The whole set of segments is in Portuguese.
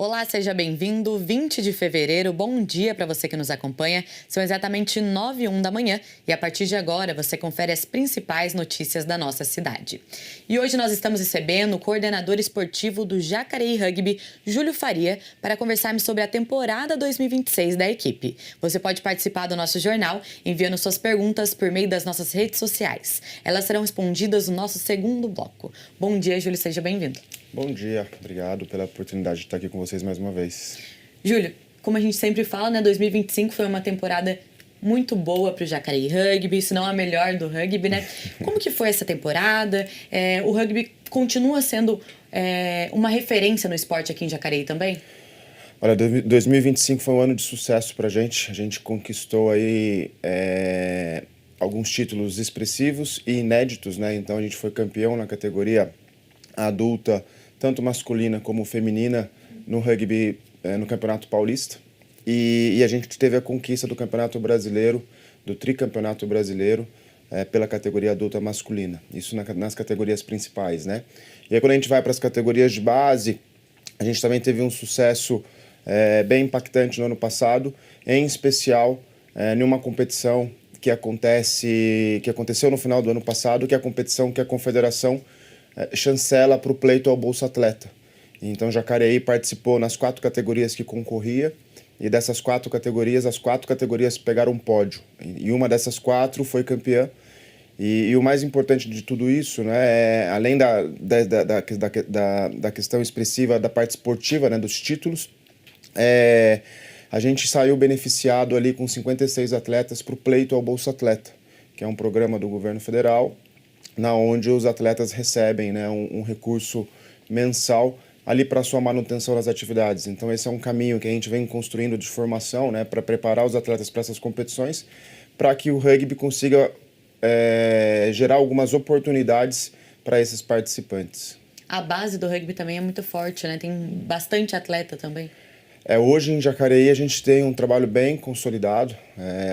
Olá, seja bem-vindo. 20 de fevereiro, bom dia para você que nos acompanha. São exatamente 9h01 da manhã e a partir de agora você confere as principais notícias da nossa cidade. E hoje nós estamos recebendo o coordenador esportivo do Jacareí Rugby, Júlio Faria, para conversarmos sobre a temporada 2026 da equipe. Você pode participar do nosso jornal enviando suas perguntas por meio das nossas redes sociais. Elas serão respondidas no nosso segundo bloco. Bom dia, Júlio, seja bem-vindo. Bom dia, obrigado pela oportunidade de estar aqui com vocês mais uma vez. Júlio, como a gente sempre fala, né, 2025 foi uma temporada muito boa para o Jacareí Rugby, se não a melhor do rugby, né? Como que foi essa temporada? O rugby continua sendo uma referência no esporte aqui em Jacareí também? Olha, 2025 foi um ano de sucesso para a gente conquistou aí alguns títulos expressivos e inéditos, né? Então a gente foi campeão na categoria adulta, tanto masculina como feminina, no rugby, no Campeonato Paulista. E a gente teve a conquista do Campeonato Brasileiro, do Tricampeonato Brasileiro, pela categoria adulta masculina. Isso nas categorias principais, né? E aí quando a gente vai para as categorias de base, a gente também teve um sucesso bem impactante no ano passado, em especial em uma competição que aconteceu no final do ano passado, que é a competição que a Confederação chancela para o pleito ao Bolsa Atleta. Então Jacareí participou nas 4 categorias que concorria, e dessas 4 categorias, as 4 categorias pegaram pódio, e uma dessas 4 foi campeã. E o mais importante de tudo isso, né, além da questão expressiva da parte esportiva, né, dos títulos, a gente saiu beneficiado ali com 56 atletas para o pleito ao Bolsa Atleta, que é um programa do governo federal, na onde os atletas recebem, né, um recurso mensal ali para sua manutenção das atividades. Então esse é um caminho que a gente vem construindo de formação, né, para preparar os atletas para essas competições, para que o rugby consiga gerar algumas oportunidades para esses participantes. A base do rugby também é muito forte, né? Tem bastante atleta também. Hoje em Jacareí a gente tem um trabalho bem consolidado.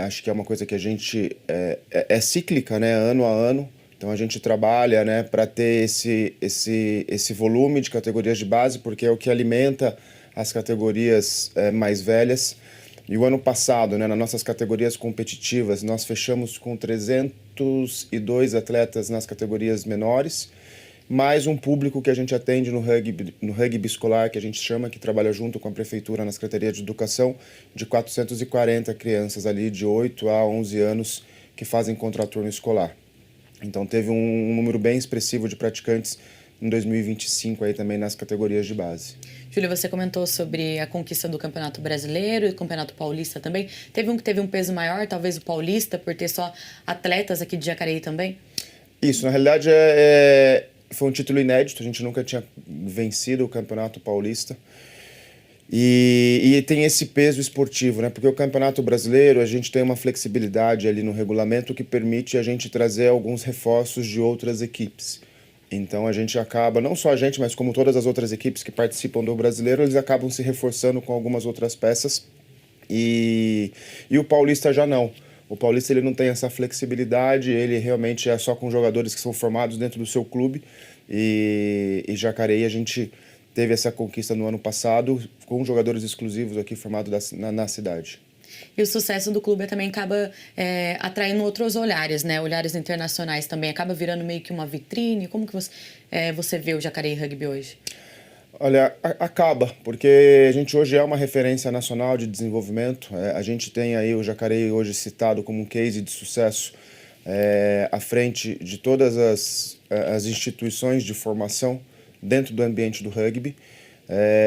Acho que é uma coisa que a gente é cíclica, né, ano a ano. Então a gente trabalha, né, para ter esse volume de categorias de base, porque é o que alimenta as categorias mais velhas. E o ano passado, né, nas nossas categorias competitivas, nós fechamos com 302 atletas nas categorias menores, mais um público que a gente atende no rugby escolar, que a gente chama, que trabalha junto com a prefeitura na Secretaria de Educação, de 440 crianças ali de 8 a 11 anos que fazem contraturno escolar. Então teve um número bem expressivo de praticantes em 2025 aí também nas categorias de base. Júlio, você comentou sobre a conquista do Campeonato Brasileiro e do Campeonato Paulista também. Teve um que teve um peso maior, talvez o Paulista, por ter só atletas aqui de Jacareí também? Isso, na realidade foi um título inédito, a gente nunca tinha vencido o Campeonato Paulista. E tem esse peso esportivo, né? Porque o Campeonato Brasileiro, a gente tem uma flexibilidade ali no regulamento que permite a gente trazer alguns reforços de outras equipes. Então a gente acaba, não só a gente, mas como todas as outras equipes que participam do Brasileiro, eles acabam se reforçando com algumas outras peças. E o Paulista já não. O Paulista ele não tem essa flexibilidade, ele realmente é só com jogadores que são formados dentro do seu clube. E Jacareí a gente teve essa conquista no ano passado com jogadores exclusivos aqui formados na cidade. E o sucesso do clube também acaba atraindo outros olhares, né? Olhares internacionais também. Acaba virando meio que uma vitrine. Como que você vê o Jacareí Rugby hoje? Olha, acaba, porque a gente hoje é uma referência nacional de desenvolvimento. A gente tem aí o Jacareí hoje citado como um case de sucesso à frente de todas as instituições de formação dentro do ambiente do rugby,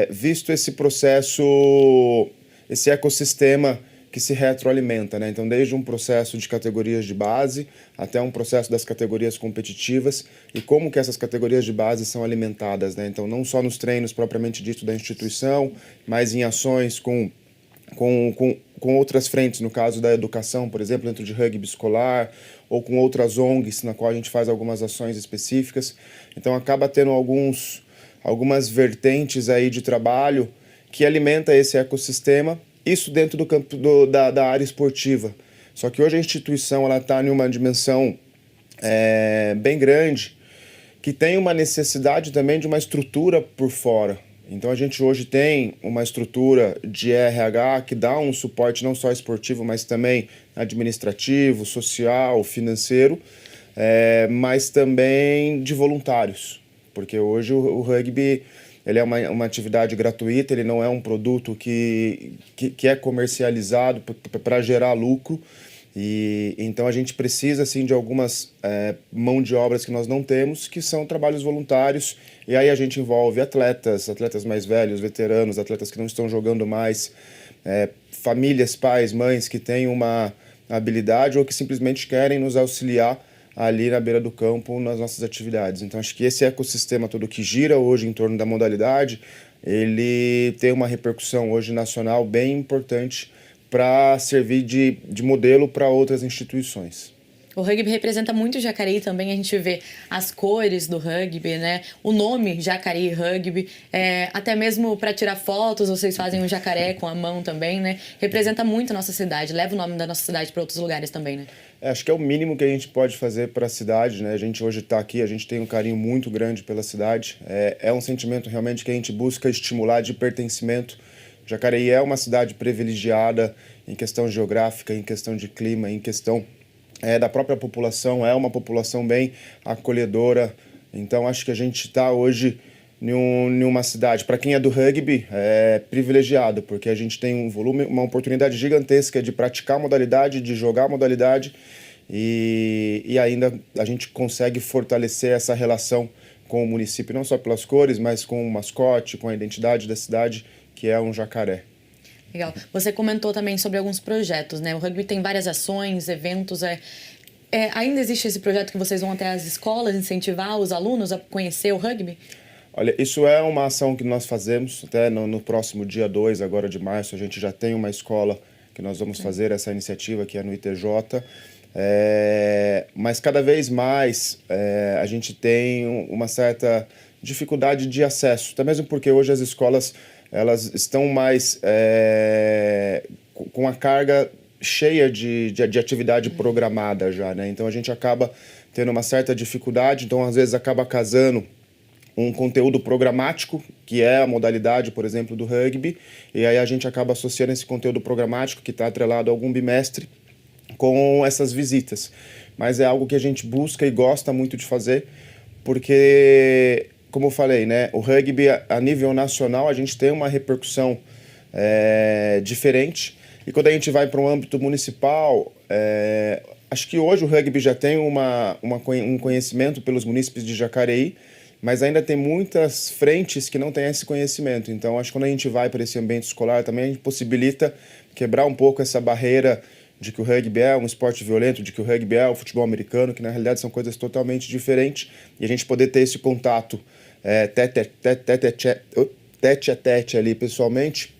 visto esse processo, esse ecossistema que se retroalimenta, né? Então, desde um processo de categorias de base até um processo das categorias competitivas e como que essas categorias de base são alimentadas, né? Então, não só nos treinos propriamente dito da instituição, mas em ações com outras frentes, no caso da educação, por exemplo, dentro de rugby escolar, ou com outras ONGs, na qual a gente faz algumas ações específicas. Então, acaba tendo algumas vertentes aí de trabalho que alimenta esse ecossistema, isso dentro do campo da área esportiva. Só que hoje a instituição está em uma dimensão bem grande, que tem uma necessidade também de uma estrutura por fora. Então a gente hoje tem uma estrutura de RH que dá um suporte não só esportivo, mas também administrativo, social, financeiro, mas também de voluntários. Porque hoje o rugby ele é uma atividade gratuita, ele não é um produto que é comercializado para gerar lucro. E então a gente precisa assim de algumas mão de obras que nós não temos, que são trabalhos voluntários. E aí a gente envolve atletas mais velhos, veteranos, atletas que não estão jogando mais, famílias, pais, mães que têm uma habilidade ou que simplesmente querem nos auxiliar ali na beira do campo nas nossas atividades. Então acho que esse ecossistema todo que gira hoje em torno da modalidade, ele tem uma repercussão hoje nacional bem importante para servir de modelo para outras instituições. O rugby representa muito Jacareí também, a gente vê as cores do rugby, né? O nome Jacareí Rugby, até mesmo para tirar fotos, vocês fazem um jacaré com a mão também, né? Representa muito a nossa cidade, leva o nome da nossa cidade para outros lugares também, né? Acho que é o mínimo que a gente pode fazer para a cidade, né? A gente hoje está aqui, a gente tem um carinho muito grande pela cidade. É um sentimento realmente que a gente busca estimular de pertencimento. Jacareí é uma cidade privilegiada em questão geográfica, em questão de clima, em questão da própria população, é uma população bem acolhedora. Então acho que a gente está hoje em uma cidade, para quem é do rugby, é privilegiado, porque a gente tem um volume, uma oportunidade gigantesca de praticar a modalidade, de jogar a modalidade e ainda a gente consegue fortalecer essa relação com o município, não só pelas cores, mas com o mascote, com a identidade da cidade, que é um jacaré. Legal. Você comentou também sobre alguns projetos, né? O rugby tem várias ações, eventos. Ainda existe esse projeto que vocês vão até as escolas incentivar os alunos a conhecer o rugby? Olha, isso é uma ação que nós fazemos até no próximo dia 2, agora de março, a gente já tem uma escola que nós vamos fazer essa iniciativa, que é no ITJ. Mas cada vez mais a gente tem uma certa dificuldade de acesso, até mesmo porque hoje as escolas elas estão mais com a carga cheia de atividade programada já, né? Então a gente acaba tendo uma certa dificuldade, então às vezes acaba casando um conteúdo programático, que é a modalidade, por exemplo, do rugby, e aí a gente acaba associando esse conteúdo programático que está atrelado a algum bimestre com essas visitas. Mas é algo que a gente busca e gosta muito de fazer, porque, como eu falei, né, o rugby a nível nacional a gente tem uma repercussão diferente, e quando a gente vai para um âmbito municipal, acho que hoje o rugby já tem um conhecimento pelos munícipes de Jacareí, mas ainda tem muitas frentes que não têm esse conhecimento. Então, acho que quando a gente vai para esse ambiente escolar, também a gente possibilita quebrar um pouco essa barreira de que o rugby é um esporte violento, de que o rugby é o futebol americano, que na realidade são coisas totalmente diferentes, e a gente poder ter esse contato tete a tete ali pessoalmente,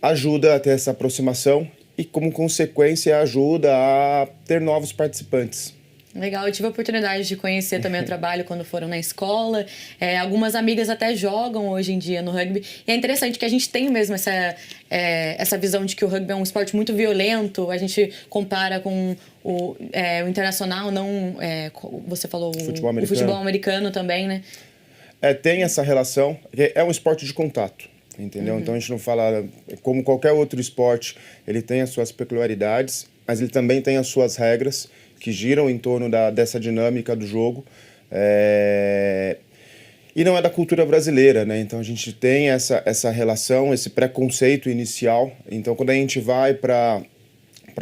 ajuda a ter essa aproximação e, como consequência, ajuda a ter novos participantes. Legal, eu tive a oportunidade de conhecer também o trabalho quando foram na escola. Algumas amigas até jogam hoje em dia no rugby. E é interessante que a gente tem mesmo essa visão de que o rugby é um esporte muito violento. A gente compara com o internacional, não... você falou o futebol americano também, né? Tem essa relação. É um esporte de contato, entendeu? Então a gente não fala... Como qualquer outro esporte, ele tem as suas peculiaridades, mas ele também tem as suas regras que giram em torno dessa dinâmica do jogo. E não é da cultura brasileira, né? Então a gente tem essa relação, esse preconceito inicial. Então quando a gente vai para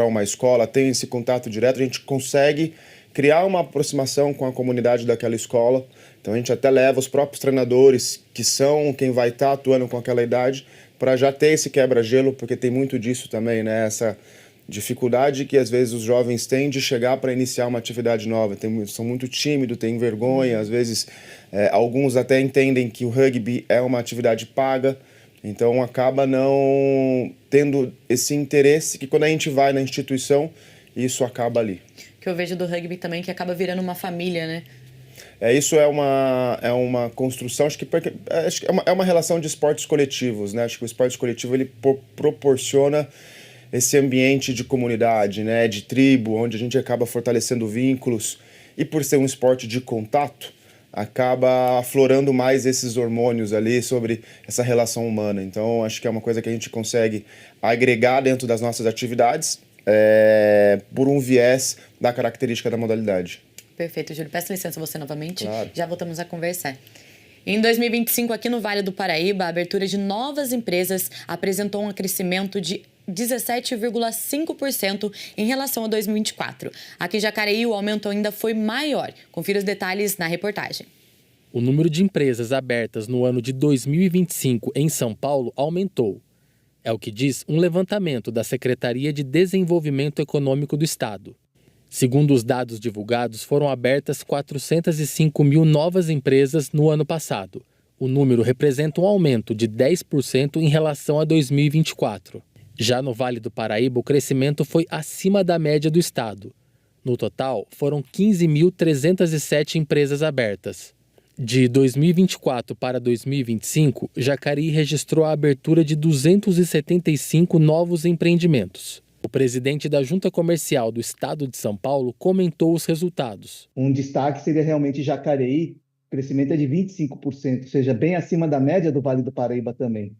uma escola, tem esse contato direto, a gente consegue criar uma aproximação com a comunidade daquela escola. Então a gente até leva os próprios treinadores, que são quem vai estar atuando com aquela idade, para já ter esse quebra-gelo, porque tem muito disso também, né? Essa dificuldade que às vezes os jovens têm de chegar para iniciar uma atividade nova. São muito tímidos, têm vergonha, às vezes alguns até entendem que o rugby é uma atividade paga, então acaba não tendo esse interesse que quando a gente vai na instituição, isso acaba ali. Que eu vejo do rugby também que acaba virando uma família, né? Isso é uma construção, acho que é uma relação de esportes coletivos, né? Acho que o esporte coletivo ele proporciona esse ambiente de comunidade, né, de tribo, onde a gente acaba fortalecendo vínculos. E por ser um esporte de contato, acaba aflorando mais esses hormônios ali sobre essa relação humana. Então, acho que é uma coisa que a gente consegue agregar dentro das nossas atividades por um viés da característica da modalidade. Perfeito, Júlio. Peço licença você novamente. Claro. Já voltamos a conversar. Em 2025, aqui no Vale do Paraíba, a abertura de novas empresas apresentou um crescimento de 17,5% em relação a 2024. Aqui em Jacareí, o aumento ainda foi maior. Confira os detalhes na reportagem. O número de empresas abertas no ano de 2025 em São Paulo aumentou. É o que diz um levantamento da Secretaria de Desenvolvimento Econômico do Estado. Segundo os dados divulgados, foram abertas 405 mil novas empresas no ano passado. O número representa um aumento de 10% em relação a 2024. Já no Vale do Paraíba, o crescimento foi acima da média do estado. No total, foram 15.307 empresas abertas. De 2024 para 2025, Jacareí registrou a abertura de 275 novos empreendimentos. O presidente da Junta Comercial do Estado de São Paulo comentou os resultados. Um destaque seria realmente Jacareí, o crescimento é de 25%, ou seja, bem acima da média do Vale do Paraíba também.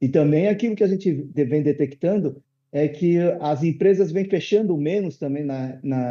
E também aquilo que a gente vem detectando é que as empresas vêm fechando menos também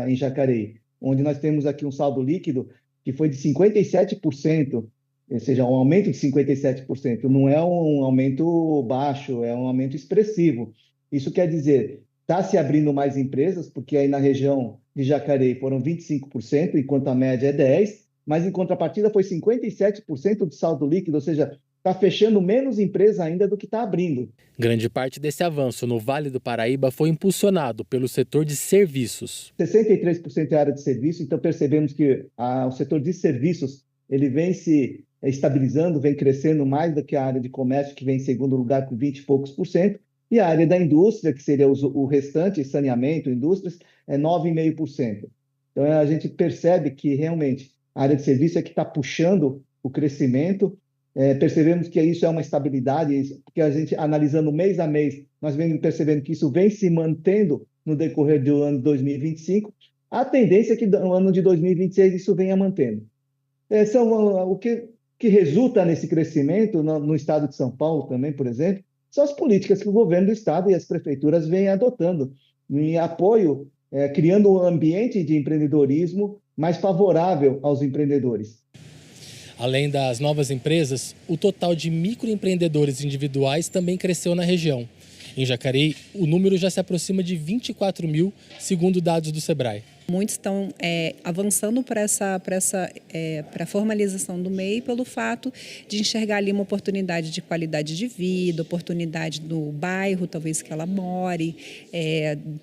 em Jacareí, onde nós temos aqui um saldo líquido que foi de 57%, ou seja, um aumento de 57%. Não é um aumento baixo, é um aumento expressivo. Isso quer dizer, está se abrindo mais empresas, porque aí na região de Jacareí foram 25%, enquanto a média é 10%, mas em contrapartida foi 57% de saldo líquido, ou seja, está fechando menos empresas ainda do que está abrindo. Grande parte desse avanço no Vale do Paraíba foi impulsionado pelo setor de serviços. 63% é área de serviço, então percebemos que o setor de serviços ele vem se estabilizando, vem crescendo mais do que a área de comércio, que vem em segundo lugar com 20 e poucos por cento, e a área da indústria, que seria o restante, saneamento, indústrias, é 9,5%. Então a gente percebe que realmente a área de serviço é que está puxando o crescimento. Percebemos que isso é uma estabilidade, porque a gente, analisando mês a mês, nós vemos percebendo que isso vem se mantendo no decorrer do ano de 2025. A tendência é que no ano de 2026 isso venha mantendo. O que resulta nesse crescimento no estado de São Paulo também, por exemplo, são as políticas que o governo do estado e as prefeituras vêm adotando em apoio, criando um ambiente de empreendedorismo mais favorável aos empreendedores. Além das novas empresas, o total de microempreendedores individuais também cresceu na região. Em Jacareí, o número já se aproxima de 24 mil, segundo dados do Sebrae. Muitos estão avançando para a formalização do MEI pelo fato de enxergar ali uma oportunidade de qualidade de vida, oportunidade no bairro, talvez que ela more.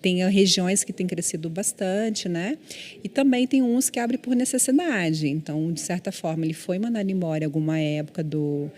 Tem regiões que têm crescido bastante, né? E também tem uns que abrem por necessidade. Então, de certa forma, ele foi mandado embora em alguma época do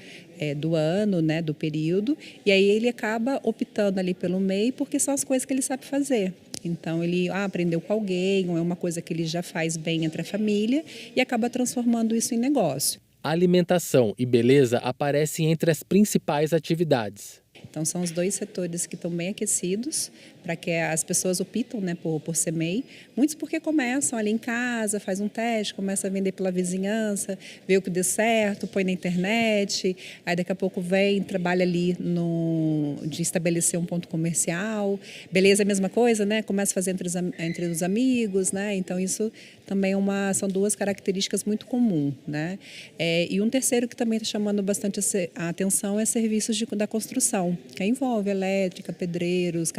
ano, né, do período, e aí ele acaba optando ali pelo MEI porque são as coisas que ele sabe fazer. Então, ele aprendeu com alguém, ou é uma coisa que ele já faz bem entre a família e acaba transformando isso em negócio. Alimentação e beleza aparecem entre as principais atividades. Então, são os dois setores que estão bem aquecidos para que as pessoas optam, né, por ser MEI. Muitos porque começam ali em casa, faz um teste, começa a vender pela vizinhança, vê o que deu certo, põe na internet, aí daqui a pouco vem, trabalha ali de estabelecer um ponto comercial. Beleza, é a mesma coisa, né? Começa a fazer entre os amigos, né? Então, isso também são duas características muito comuns, né? E um terceiro que também está chamando bastante a atenção é serviços da construção, que envolve elétrica, pedreiros,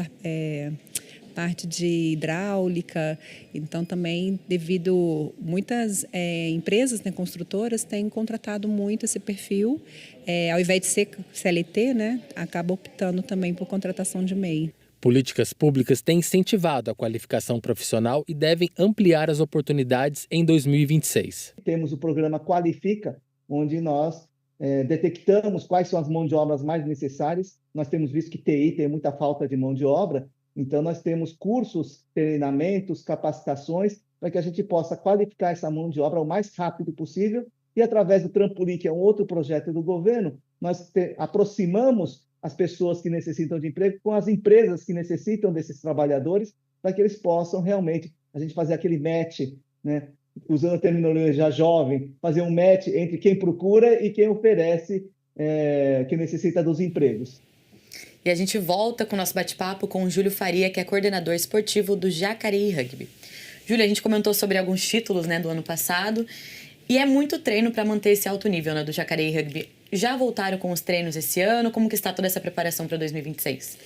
parte de hidráulica. Então, também, devido muitas empresas, né, construtoras, têm contratado muito esse perfil, ao invés de ser CLT, né, acaba optando também por contratação de MEI. Políticas públicas têm incentivado a qualificação profissional e devem ampliar as oportunidades em 2026. Temos o programa Qualifica, onde nós detectamos quais são as mãos de obras mais necessárias. Nós temos visto que TI tem muita falta de mão de obra, então nós temos cursos, treinamentos, capacitações, para que a gente possa qualificar essa mão de obra o mais rápido possível. E através do Trampolim, que é um outro projeto do governo, nós aproximamos as pessoas que necessitam de emprego com as empresas que necessitam desses trabalhadores, para que eles possam realmente, a gente fazer aquele match, né, usando a terminologia jovem, fazer um match entre quem procura e quem oferece, quem necessita dos empregos. E a gente volta com o nosso bate-papo com o Júlio Faria, que é coordenador esportivo do Jacareí Rugby. Júlio, a gente comentou sobre alguns títulos, né, do ano passado, e é muito treino para manter esse alto nível, né, do Jacareí Rugby. Já voltaram com os treinos esse ano? Como que está toda essa preparação para 2026?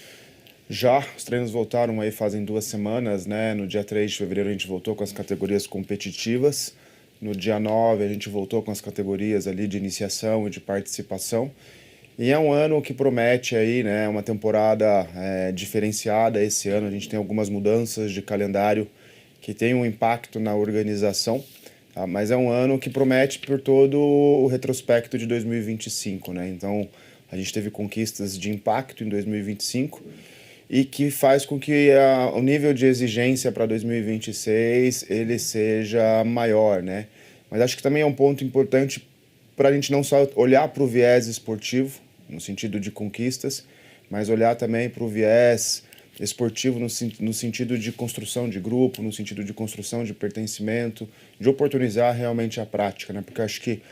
Já, os treinos voltaram aí fazem 2 semanas, né? No dia 3 de fevereiro a gente voltou com as categorias competitivas. No dia 9 a gente voltou com as categorias ali de iniciação e de participação. E é um ano que promete aí, né, uma temporada diferenciada esse ano. A gente tem algumas mudanças de calendário que tem um impacto na organização, tá? Mas é um ano que promete por todo o retrospecto de 2025, né? Então, a gente teve conquistas de impacto em 2025 e que faz com que o nível de exigência para 2026 ele seja maior, né? Mas acho que também é um ponto importante para a gente não só olhar para o viés esportivo, no sentido de conquistas, mas olhar também para o viés esportivo no sentido de construção de grupo, no sentido de construção de pertencimento, de oportunizar realmente a prática, né? Porque acho que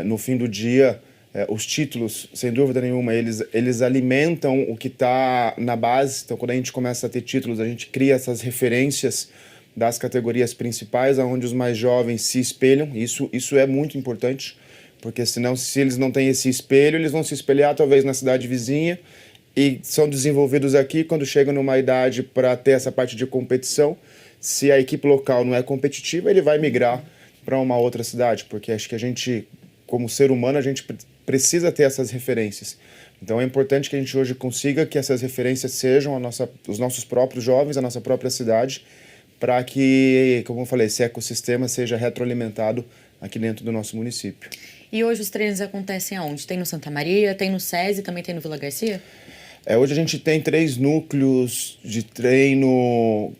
no fim do dia os títulos, sem dúvida nenhuma, eles alimentam o que está na base. Então, quando a gente começa a ter títulos, a gente cria essas referências das categorias principais, onde os mais jovens se espelham. Isso é muito importante, porque senão, se eles não têm esse espelho, eles vão se espelhar talvez na cidade vizinha e são desenvolvidos aqui. Quando chegam numa idade para ter essa parte de competição, se a equipe local não é competitiva, ele vai migrar para uma outra cidade, porque acho que a gente, como ser humano, a gente precisa ter essas referências. Então é importante que a gente hoje consiga que essas referências sejam os nossos próprios jovens, a nossa própria cidade, para que, como eu falei, esse ecossistema seja retroalimentado aqui dentro do nosso município. E hoje os treinos acontecem aonde? Tem no Santa Maria, tem no SESI, também tem no Vila Garcia? Hoje a gente tem 3 núcleos de treino,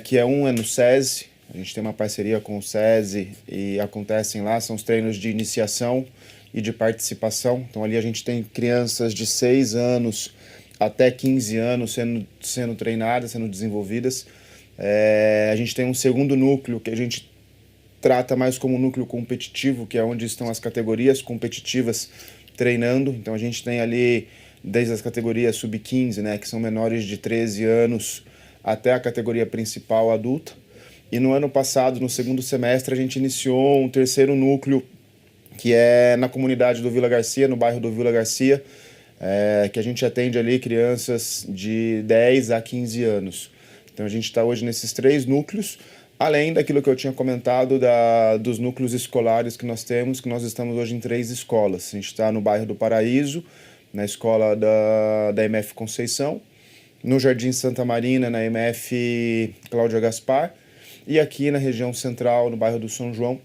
que é no SESI. A gente tem uma parceria com o SESI e acontecem lá, são os treinos de iniciação e de participação. Então ali a gente tem crianças de 6 anos até 15 anos sendo treinadas, sendo desenvolvidas. A gente tem um segundo núcleo que a gente trata mais como um núcleo competitivo, que é onde estão as categorias competitivas treinando. Então a gente tem ali desde as categorias sub-15, né, que são menores de 13 anos, até a categoria principal adulta. E no ano passado, no segundo semestre, a gente iniciou um terceiro núcleo, que é na comunidade do Vila Garcia, no bairro do Vila Garcia, que a gente atende ali crianças de 10 a 15 anos. Então a gente está hoje nesses 3 núcleos, além daquilo que eu tinha comentado dos núcleos escolares que nós temos, que nós estamos hoje em 3 escolas. A gente está no bairro do Paraíso, na escola da MF Conceição, no Jardim Santa Marina, na MF Cláudia Gaspar, e aqui na região central, no bairro do São João,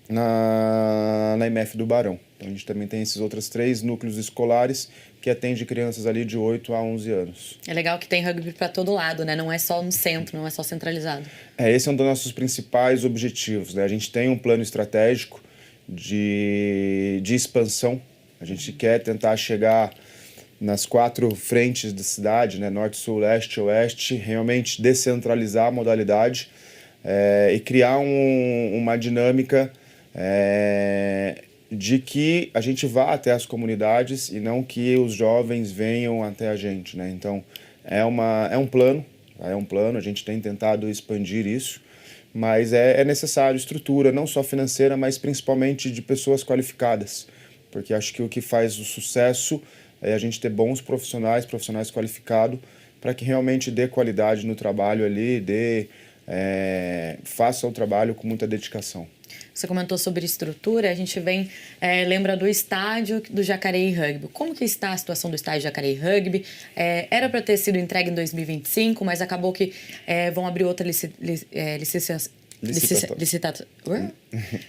na MF do Barão. Então a gente também tem esses outros 3 núcleos escolares que atende crianças ali de 8 a 11 anos. É legal que tem rugby para todo lado, né? Não é só no centro, não é só centralizado. Esse é um dos nossos principais objetivos, né? A gente tem um plano estratégico de expansão. A gente quer tentar chegar nas 4 frentes da cidade, né? Norte, Sul, Leste, Oeste, realmente descentralizar a modalidade e criar uma dinâmica de que a gente vá até as comunidades e não que os jovens venham até a gente, né? Então, é um plano, a gente tem tentado expandir isso, mas é necessário estrutura, não só financeira, mas principalmente de pessoas qualificadas, porque acho que o que faz o sucesso é a gente ter bons profissionais qualificados, para que realmente dê qualidade no trabalho ali, faça o trabalho com muita dedicação. Você comentou sobre estrutura, a gente lembra do estádio do Jacareí Rugby. Como que está a situação do estádio Jacareí Rugby? Era para ter sido entregue em 2025, mas acabou que vão abrir outra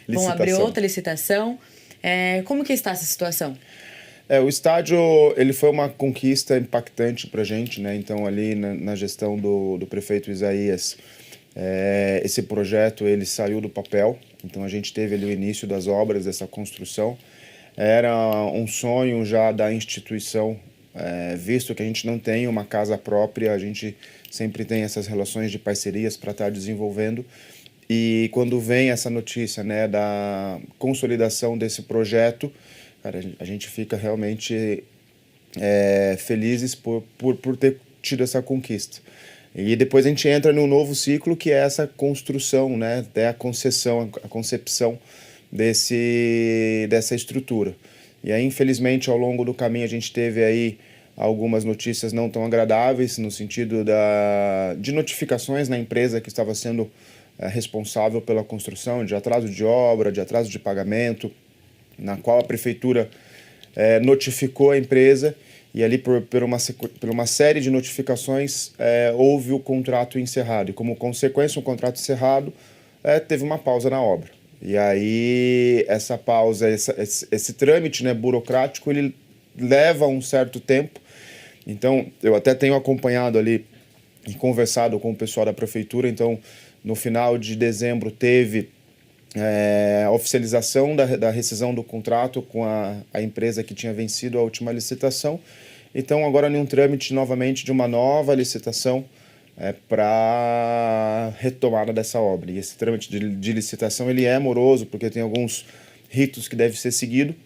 Vão abrir outra licitação. Como que está essa situação? O estádio ele foi uma conquista impactante para a gente, né? Então, ali na gestão do prefeito Isaías, esse projeto ele saiu do papel. Então, a gente teve ali o início das obras dessa construção. Era um sonho já da instituição, visto que a gente não tem uma casa própria, a gente sempre tem essas relações de parcerias para estar desenvolvendo. E quando vem essa notícia, né, da consolidação desse projeto, cara, a gente fica realmente felizes por ter tido essa conquista. E depois a gente entra num novo ciclo, que é essa construção, né, até a concepção dessa estrutura. E aí, infelizmente, ao longo do caminho, a gente teve aí algumas notícias não tão agradáveis, no sentido de notificações na empresa que estava sendo responsável pela construção, de atraso de obra, de atraso de pagamento, na qual a prefeitura notificou a empresa, e ali por uma série de notificações houve o contrato encerrado. E como consequência, o contrato encerrado teve uma pausa na obra. E aí essa pausa, esse trâmite, né, burocrático, ele leva um certo tempo. Então eu até tenho acompanhado ali e conversado com o pessoal da prefeitura. Então no final de dezembro teve a oficialização da rescisão do contrato com a empresa que tinha vencido a última licitação. Então agora em um trâmite novamente de uma nova licitação para retomada dessa obra. E esse trâmite de licitação ele é moroso, porque tem alguns ritos que devem ser seguidos,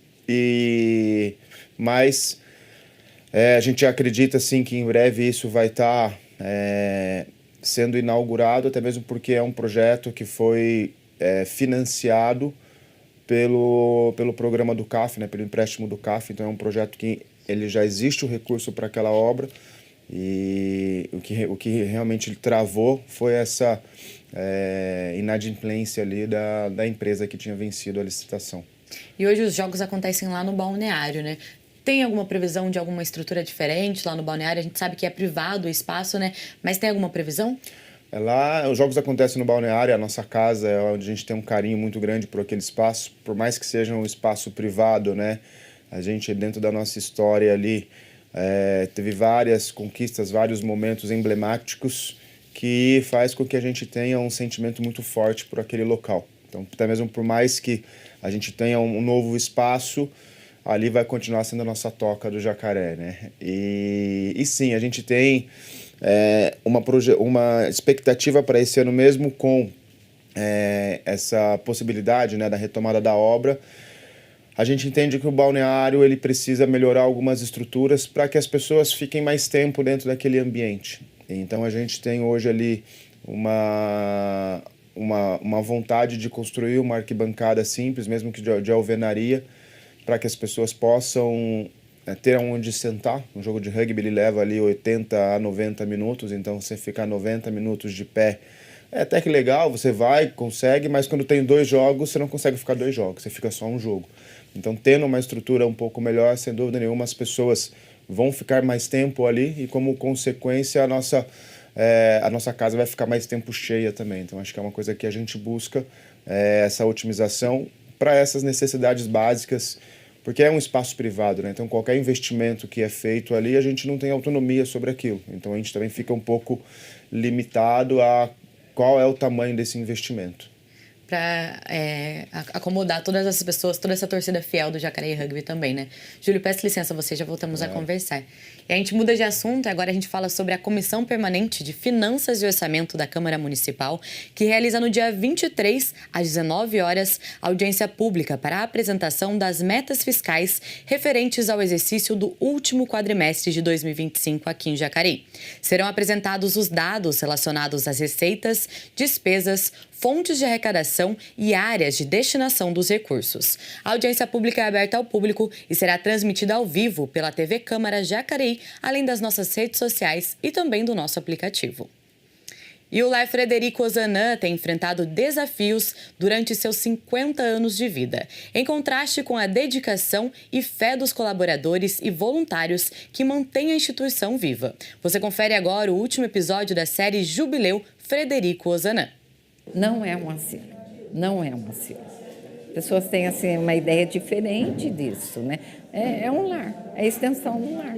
mas a gente acredita sim que em breve isso vai estar sendo inaugurado, até mesmo porque é um projeto que foi financiado pelo programa do CAF, né, pelo empréstimo do CAF. Então é um projeto que ele já existe o recurso para aquela obra. E o que realmente travou foi essa inadimplência ali da empresa que tinha vencido a licitação. E hoje os jogos acontecem lá no balneário, né? Tem alguma previsão de alguma estrutura diferente lá no balneário? A gente sabe que é privado o espaço, né? Mas tem alguma previsão? Lá, os jogos acontecem no balneário, a nossa casa é onde a gente tem um carinho muito grande por aquele espaço. Por mais que seja um espaço privado, né? A gente, dentro da nossa história ali, teve várias conquistas, vários momentos emblemáticos que faz com que a gente tenha um sentimento muito forte por aquele local. Então, até mesmo por mais que a gente tenha um novo espaço, ali vai continuar sendo a nossa toca do Jacaré, né? E sim, a gente tem uma expectativa para esse ano mesmo, com essa possibilidade, né, da retomada da obra. A gente entende que o balneário ele precisa melhorar algumas estruturas para que as pessoas fiquem mais tempo dentro daquele ambiente. Então a gente tem hoje ali uma vontade de construir uma arquibancada simples, mesmo que de alvenaria, para que as pessoas possam ter onde sentar. Um jogo de rugby ele leva ali 80 a 90 minutos, então você ficar 90 minutos de pé é até que legal, você vai, consegue, mas quando tem 2 jogos, você não consegue ficar 2 jogos, você fica só um jogo. Então, tendo uma estrutura um pouco melhor, sem dúvida nenhuma, as pessoas vão ficar mais tempo ali e, como consequência, a nossa casa vai ficar mais tempo cheia também. Então, acho que é uma coisa que a gente busca, essa otimização para essas necessidades básicas, porque é um espaço privado, né? Então, qualquer investimento que é feito ali, a gente não tem autonomia sobre aquilo. Então, a gente também fica um pouco limitado a qual é o tamanho desse investimento. Para acomodar todas essas pessoas, toda essa torcida fiel do Jacareí Rugby também, né? Júlio, peço licença a você, já voltamos a conversar. E a gente muda de assunto e agora a gente fala sobre a Comissão Permanente de Finanças e Orçamento da Câmara Municipal, que realiza no dia 23, às 19 horas, audiência pública para a apresentação das metas fiscais referentes ao exercício do último quadrimestre de 2025 aqui em Jacareí. Serão apresentados os dados relacionados às receitas, despesas, fontes de arrecadação e áreas de destinação dos recursos. A audiência pública é aberta ao público e será transmitida ao vivo pela TV Câmara Jacareí, além das nossas redes sociais e também do nosso aplicativo. E o Lar Frederico Ozanam tem enfrentado desafios durante seus 50 anos de vida, em contraste com a dedicação e fé dos colaboradores e voluntários que mantêm a instituição viva. Você confere agora o último episódio da série Jubileu Frederico Ozanam. Não é um asilo, não é um asilo. Pessoas têm assim, uma ideia diferente disso, né? É um lar, é a extensão do lar.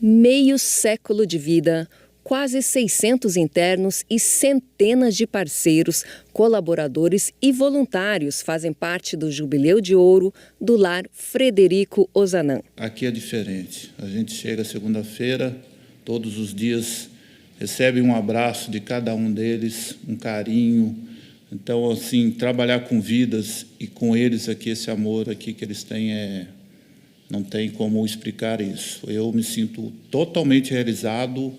Meio século de vida, quase 600 internos e centenas de parceiros, colaboradores e voluntários fazem parte do Jubileu de Ouro do Lar Frederico Ozanam. Aqui é diferente. A gente chega segunda-feira, todos os dias recebe um abraço de cada um deles, um carinho, Então, assim, trabalhar com vidas e com eles aqui, esse amor aqui que eles têm, não tem como explicar isso. Eu me sinto totalmente realizado,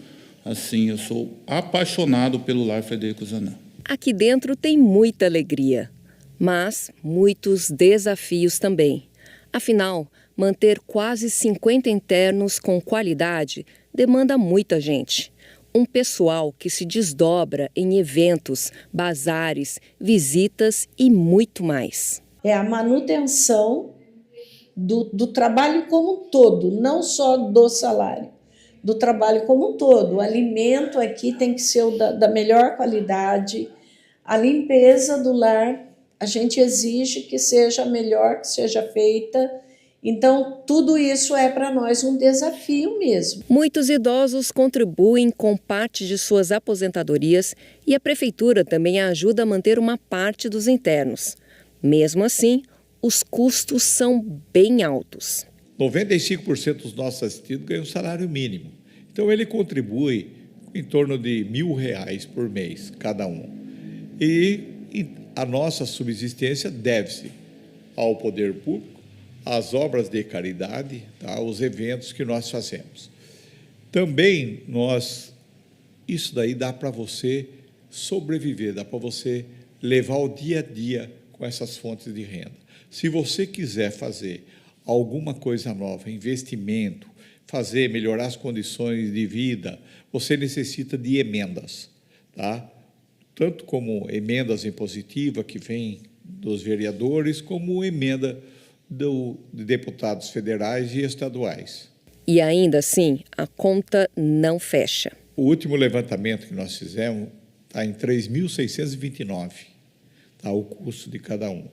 assim, eu sou apaixonado pelo Lar Frederico Zanam. Aqui dentro tem muita alegria, mas muitos desafios também. Afinal, manter quase 50 internos com qualidade demanda muita gente. Um pessoal que se desdobra em eventos, bazares, visitas e muito mais. É a manutenção do trabalho como um todo, não só do salário, do trabalho como um todo. O alimento aqui tem que ser da melhor qualidade, a limpeza do lar, a gente exige que seja melhor, que seja feita. Então, tudo isso é para nós um desafio mesmo. Muitos idosos contribuem com parte de suas aposentadorias e a prefeitura também ajuda a manter uma parte dos internos. Mesmo assim, os custos são bem altos. 95% dos nossos assistidos ganham salário mínimo. Então, ele contribui em torno de R$ 1.000 por mês, cada um. E a nossa subsistência deve-se ao poder público, às obras de caridade, tá, aos eventos que nós fazemos. Também isso daí dá para você sobreviver, dá para você levar o dia a dia com essas fontes de renda. Se você quiser fazer alguma coisa nova, investimento, melhorar as condições de vida, você necessita de emendas, tá? Tanto como emendas impositivas que vêm dos vereadores, como emenda de deputados federais e estaduais. E ainda assim, a conta não fecha. O último levantamento que nós fizemos está em 3.629, tá, o custo de cada um.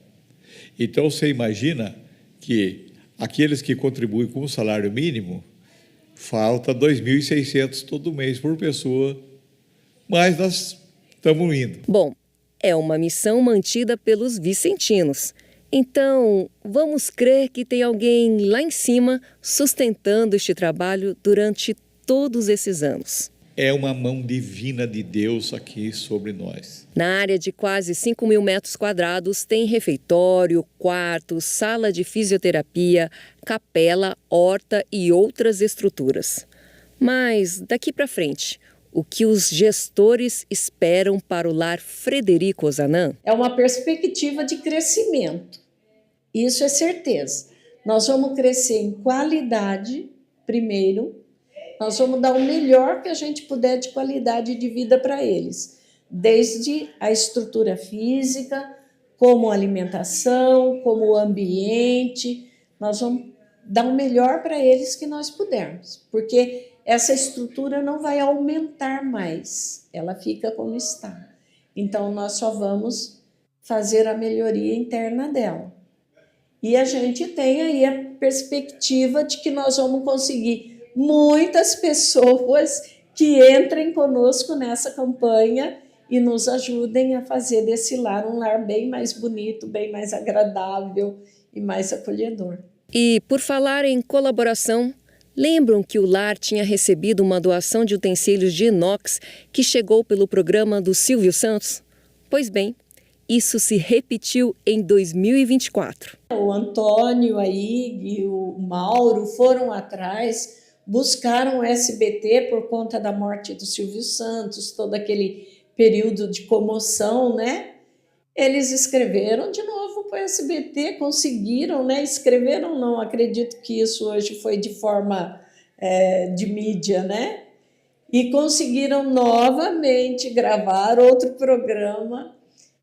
Então, você imagina que aqueles que contribuem com o salário mínimo, falta 2.600 todo mês por pessoa, mas nós estamos indo. Bom, é uma missão mantida pelos vicentinos. Então, vamos crer que tem alguém lá em cima sustentando este trabalho durante todos esses anos. É uma mão divina de Deus aqui sobre nós. Na área de quase 5.000 metros quadrados tem refeitório, quarto, sala de fisioterapia, capela, horta e outras estruturas. Mas daqui para frente, o que os gestores esperam para o Lar Frederico Zanam? É uma perspectiva de crescimento, isso é certeza. Nós vamos crescer em qualidade, primeiro, nós vamos dar o melhor que a gente puder de qualidade de vida para eles, desde a estrutura física, como alimentação, como o ambiente, nós vamos dar o melhor para eles que nós pudermos, porque essa estrutura não vai aumentar mais, ela fica como está. Então, nós só vamos fazer a melhoria interna dela. E a gente tem aí a perspectiva de que nós vamos conseguir muitas pessoas que entrem conosco nessa campanha e nos ajudem a fazer desse lar um lar bem mais bonito, bem mais agradável e mais acolhedor. E, por falar em colaboração, lembram que o lar tinha recebido uma doação de utensílios de inox que chegou pelo programa do Silvio Santos? Pois bem, isso se repetiu em 2024. O Antônio aí e o Mauro foram atrás, buscaram o SBT por conta da morte do Silvio Santos, todo aquele período de comoção, né? Eles escreveram de novo para o SBT, conseguiram, né? Escreveram, não acredito que isso hoje foi de forma de mídia, né? E conseguiram novamente gravar outro programa.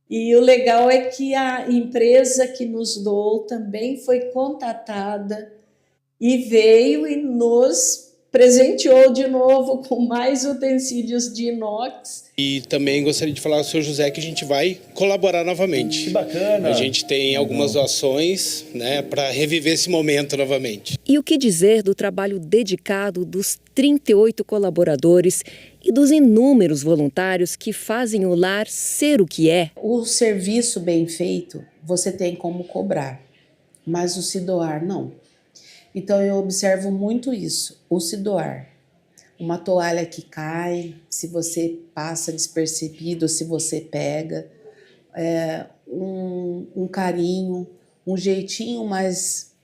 E o legal é que a empresa que nos doou também foi contatada e veio e nos presenteou de novo com mais utensílios de inox. E também gostaria de falar ao senhor José que a gente vai colaborar novamente. Que bacana! A gente tem algumas doações, né, para reviver esse momento novamente. E o que dizer do trabalho dedicado dos 38 colaboradores e dos inúmeros voluntários que fazem o lar ser o que é? O serviço bem feito, você tem como cobrar, mas o se doar, não. Então, eu observo muito isso, o se doar. Uma toalha que cai, se você passa despercebido, se você pega. um carinho, um jeitinho mais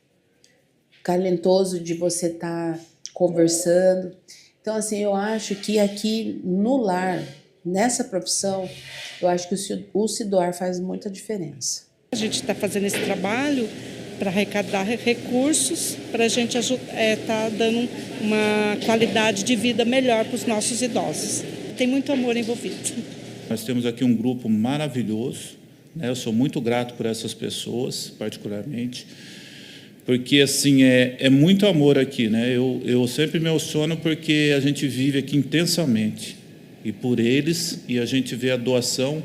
calentoso de você estar conversando. Então, assim, eu acho que aqui no lar, nessa profissão, eu acho que o se doar faz muita diferença. A gente está fazendo esse trabalho para arrecadar recursos, para a gente estar dando uma qualidade de vida melhor para os nossos idosos. Tem muito amor envolvido. Nós temos aqui um grupo maravilhoso, né? Eu sou muito grato por essas pessoas, particularmente, porque assim é muito amor aqui, né? Eu sempre me emociono porque a gente vive aqui intensamente e por eles, e a gente vê a doação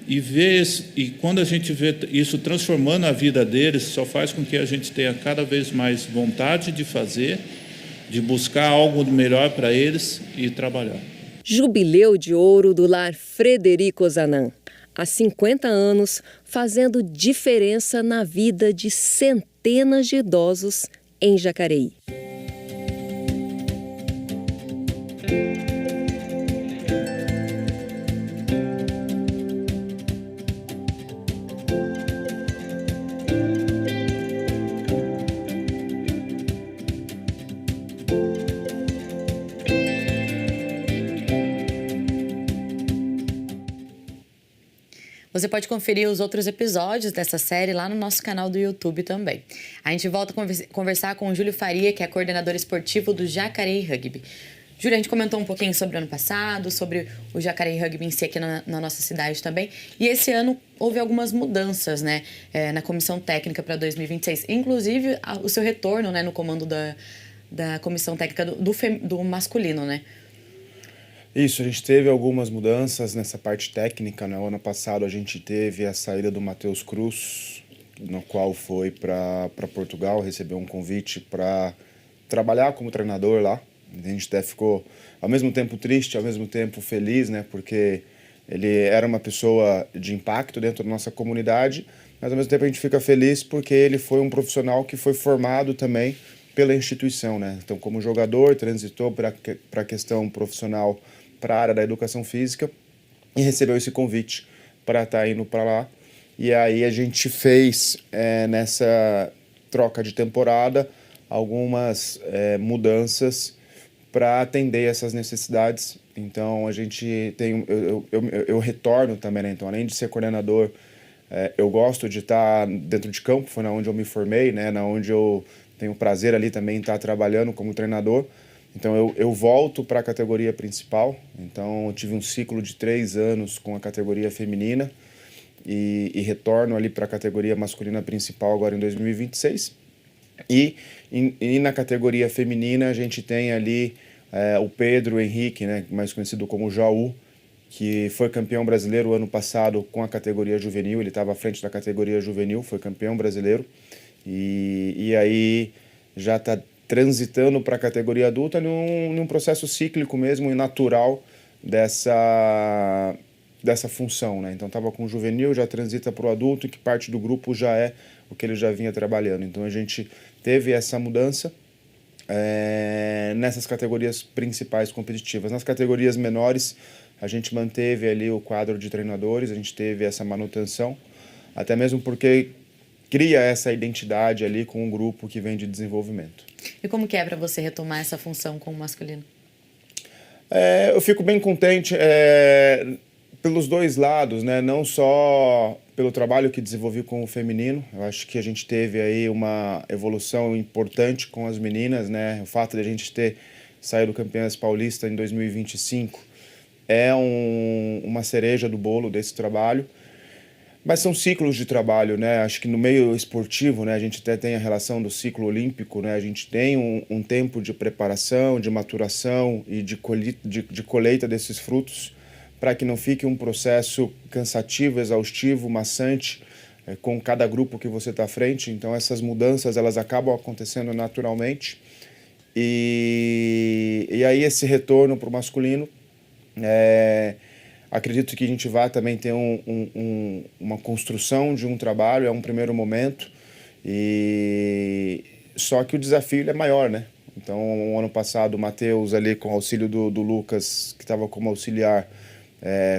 e quando a gente vê isso transformando a vida deles, só faz com que a gente tenha cada vez mais vontade de fazer, de buscar algo melhor para eles e trabalhar. Jubileu de Ouro do Lar Frederico Zanan. Há 50 anos, fazendo diferença na vida de centenas de idosos em Jacareí. Você pode conferir os outros episódios dessa série lá no nosso canal do YouTube também. A gente volta a conversar com o Júlio Faria, que é coordenador esportivo do Jacareí Rugby. Júlio, a gente comentou um pouquinho sobre o ano passado, sobre o Jacareí Rugby em si aqui na nossa cidade também. E esse ano houve algumas mudanças, né, na comissão técnica para 2026. Inclusive, o seu retorno, né, no comando da comissão técnica do masculino, né? Isso, a gente teve algumas mudanças nessa parte técnica, né? O ano passado a gente teve a saída do Matheus Cruz, no qual foi para Portugal, recebeu um convite para trabalhar como treinador lá. A gente até ficou ao mesmo tempo triste, ao mesmo tempo feliz, né? Porque ele era uma pessoa de impacto dentro da nossa comunidade, mas ao mesmo tempo a gente fica feliz porque ele foi um profissional que foi formado também pela instituição, né? Então, como jogador, transitou para a questão profissional, para a área da educação física, e recebeu esse convite para estar indo para lá. E aí a gente fez, nessa troca de temporada, algumas mudanças para atender essas necessidades. Então, a gente tem... Eu retorno também, né? Então, além de ser coordenador, eu gosto de estar dentro de campo, foi na onde eu me formei, né? Na onde eu tenho prazer ali também em estar trabalhando como treinador. Então, eu volto para a categoria principal. Então, eu tive um ciclo de 3 anos com a categoria feminina e retorno ali para a categoria masculina principal agora em 2026. E na categoria feminina, a gente tem ali o Pedro Henrique, né, mais conhecido como Jaú, que foi campeão brasileiro ano passado com a categoria juvenil. Ele estava à frente da categoria juvenil, foi campeão brasileiro. E aí já está transitando para a categoria adulta num processo cíclico mesmo e natural dessa função, né? Então estava com o juvenil, já transita para o adulto, e que parte do grupo já é o que ele já vinha trabalhando. Então a gente teve essa mudança nessas categorias principais competitivas. Nas categorias menores, a gente manteve ali o quadro de treinadores, a gente teve essa manutenção, até mesmo porque cria essa identidade ali com um grupo que vem de desenvolvimento. E como que é para você retomar essa função com o masculino? Eu fico bem contente pelos dois lados, né? Não só pelo trabalho que desenvolvi com o feminino. Eu acho que a gente teve aí uma evolução importante com as meninas, né? O fato de a gente ter saído campeãs paulista em 2025 é uma cereja do bolo desse trabalho. Mas são ciclos de trabalho, né? Acho que no meio esportivo, né, a gente até tem a relação do ciclo olímpico, né? A gente tem um tempo de preparação, de maturação e de colheita desses frutos, para que não fique um processo cansativo, exaustivo, maçante, com cada grupo que você está à frente. Então, essas mudanças, elas acabam acontecendo naturalmente. E aí, esse retorno para o masculino, acredito que a gente vai também ter uma construção de um trabalho, é um primeiro momento, só que o desafio é maior, né? Então, o ano passado, o Matheus ali com o auxílio do Lucas, que estava como auxiliar,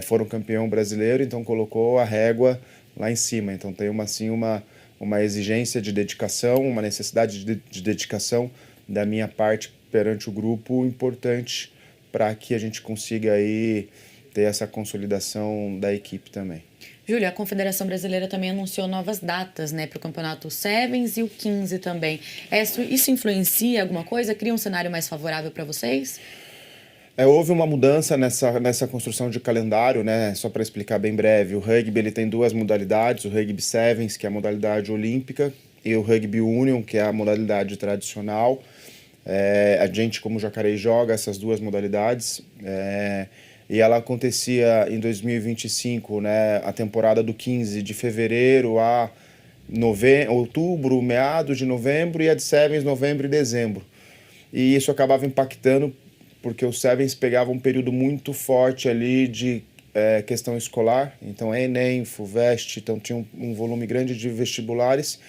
foram campeão brasileiro, então colocou a régua lá em cima. Então tem uma exigência de dedicação, uma necessidade de dedicação da minha parte perante o grupo importante para que a gente consiga aí ter essa consolidação da equipe também. Júlio, a Confederação Brasileira também anunciou novas datas, né, para o campeonato Sevens e o 15 também. Isso influencia alguma coisa? Cria um cenário mais favorável para vocês? Houve uma mudança nessa construção de calendário, né? Só para explicar bem breve, o rugby ele tem duas modalidades, o rugby sevens, que é a modalidade olímpica, e o rugby union, que é a modalidade tradicional. A gente, como Jacareí, joga essas duas modalidades, e ela acontecia em 2025, né? A temporada do 15 de fevereiro a outubro, meados de novembro, e a de sevens, novembro e dezembro. E isso acabava impactando porque os Sevens pegavam um período muito forte ali de questão escolar, então Enem, FUVEST, então tinha um volume grande de vestibulares,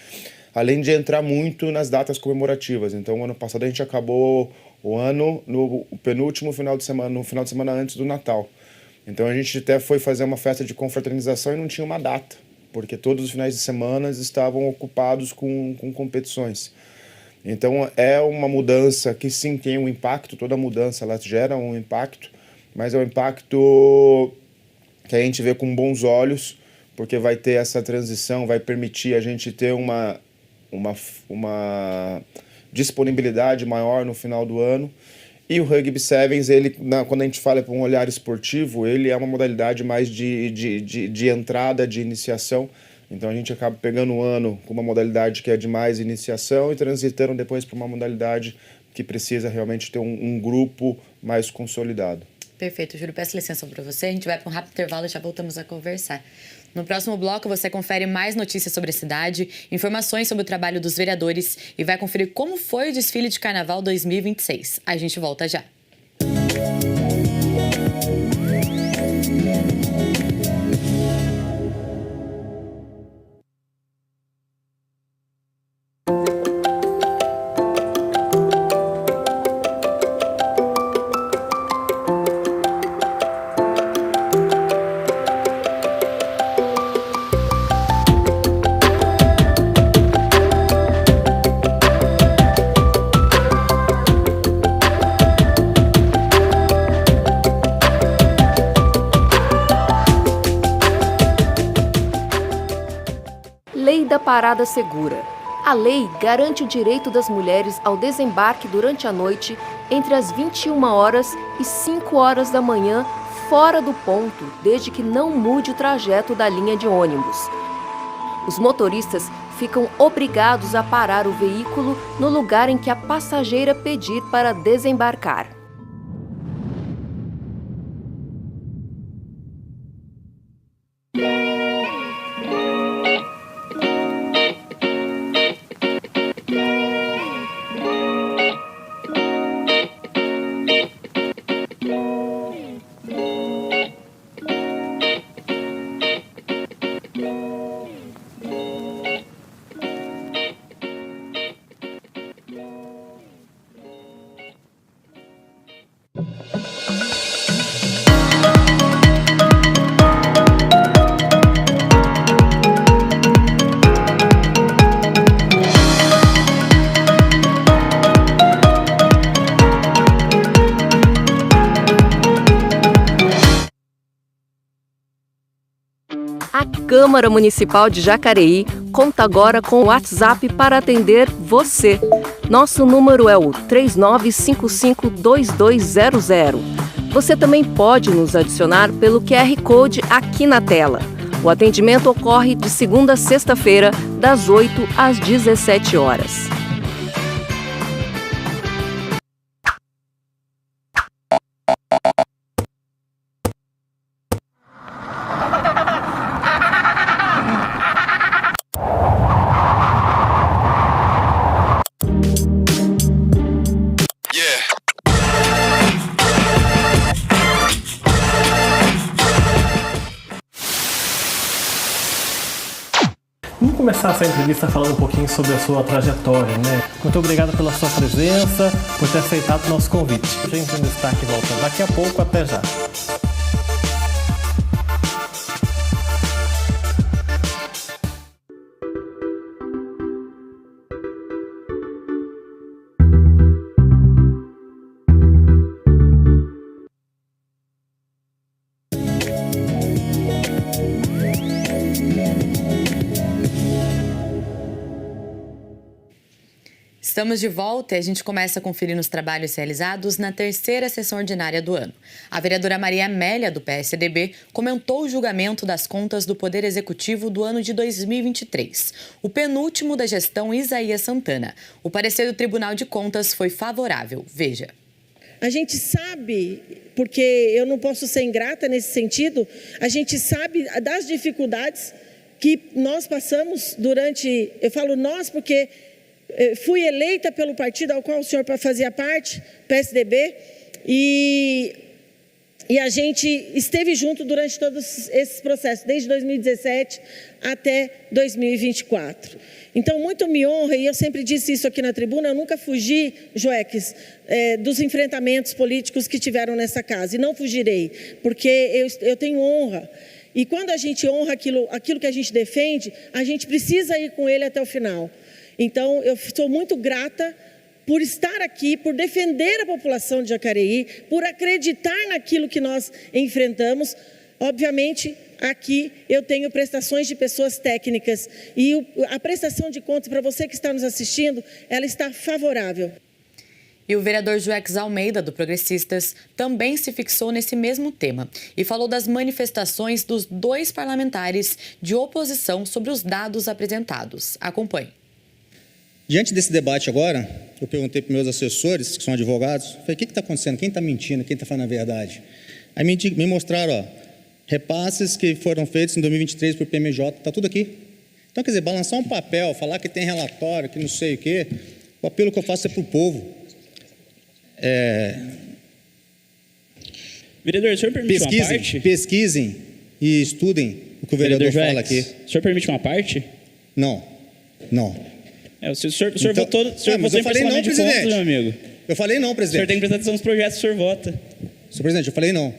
além de entrar muito nas datas comemorativas. Então, o ano passado a gente acabou o ano no penúltimo final de semana, no final de semana antes do Natal. Então, a gente até foi fazer uma festa de confraternização e não tinha uma data, porque todos os finais de semana estavam ocupados com competições. Então, é uma mudança que sim tem um impacto, toda mudança ela gera um impacto, mas é um impacto que a gente vê com bons olhos, porque vai ter essa transição, vai permitir a gente ter uma disponibilidade maior no final do ano. E o Rugby Sevens, quando a gente fala para um olhar esportivo, ele é uma modalidade mais de entrada, de iniciação. Então a gente acaba pegando um ano com uma modalidade que é de mais iniciação e transitando depois para uma modalidade que precisa realmente ter um grupo mais consolidado. Perfeito, Júlio. Peço licença para você. A gente vai para um rápido intervalo e já voltamos a conversar. No próximo bloco, você confere mais notícias sobre a cidade, informações sobre o trabalho dos vereadores e vai conferir como foi o desfile de Carnaval 2026. A gente volta já. Lei da Parada Segura. A lei garante o direito das mulheres ao desembarque durante a noite entre as 21 horas e 5 horas da manhã, fora do ponto, desde que não mude o trajeto da linha de ônibus. Os motoristas ficam obrigados a parar o veículo no lugar em que a passageira pedir para desembarcar. A Câmara Municipal de Jacareí conta agora com o WhatsApp para atender você. Nosso número é o 39552200. Você também pode nos adicionar pelo QR Code aqui na tela. O atendimento ocorre de segunda a sexta-feira, das 8 às 17 horas. Vamos começar essa entrevista falando um pouquinho sobre a sua trajetória, né? Muito obrigado pela sua presença, por ter aceitado o nosso convite. A gente no Destaque volta daqui a pouco, até já. Estamos de volta e a gente começa a conferir os trabalhos realizados na terceira sessão ordinária do ano. A vereadora Maria Amélia, do PSDB, comentou o julgamento das contas do Poder Executivo do ano de 2023, o penúltimo da gestão Isaías Santana. O parecer do Tribunal de Contas foi favorável. Veja. A gente sabe, porque eu não posso ser ingrata nesse sentido, a gente sabe das dificuldades que nós passamos durante... Eu falo nós porque fui eleita pelo partido ao qual o senhor fazia parte, PSDB, e a gente esteve junto durante todos esses processos, desde 2017 até 2024. Então, muito me honra, e eu sempre disse isso aqui na tribuna, eu nunca fugi, Joeques, dos enfrentamentos políticos que tiveram nessa casa, e não fugirei, porque eu tenho honra. E quando a gente honra aquilo que a gente defende, a gente precisa ir com ele até o final. Então, eu sou muito grata por estar aqui, por defender a população de Jacareí, por acreditar naquilo que nós enfrentamos. Obviamente, aqui eu tenho prestações de pessoas técnicas e a prestação de contas, para você que está nos assistindo, ela está favorável. E o vereador Joeques Almeida, do Progressistas, também se fixou nesse mesmo tema e falou das manifestações dos 2 parlamentares de oposição sobre os dados apresentados. Acompanhe. Diante desse debate agora, eu perguntei para meus assessores, que são advogados, falei, o que está acontecendo? Quem está mentindo? Quem está falando a verdade? Aí me mostraram, repasses que foram feitos em 2023 por PMJ, está tudo aqui. Então, quer dizer, balançar um papel, falar que tem relatório, que não sei o quê, o apelo que eu faço é para o povo. Vereador, o senhor permite uma parte? Pesquisem e estudem o que o vereador fala aqui. O senhor permite uma parte? Não. O senhor votou em parcelamento de contas, meu amigo. Eu falei não, presidente. O senhor tem que prestar atenção nos projetos que o senhor vota. Senhor presidente, eu falei não.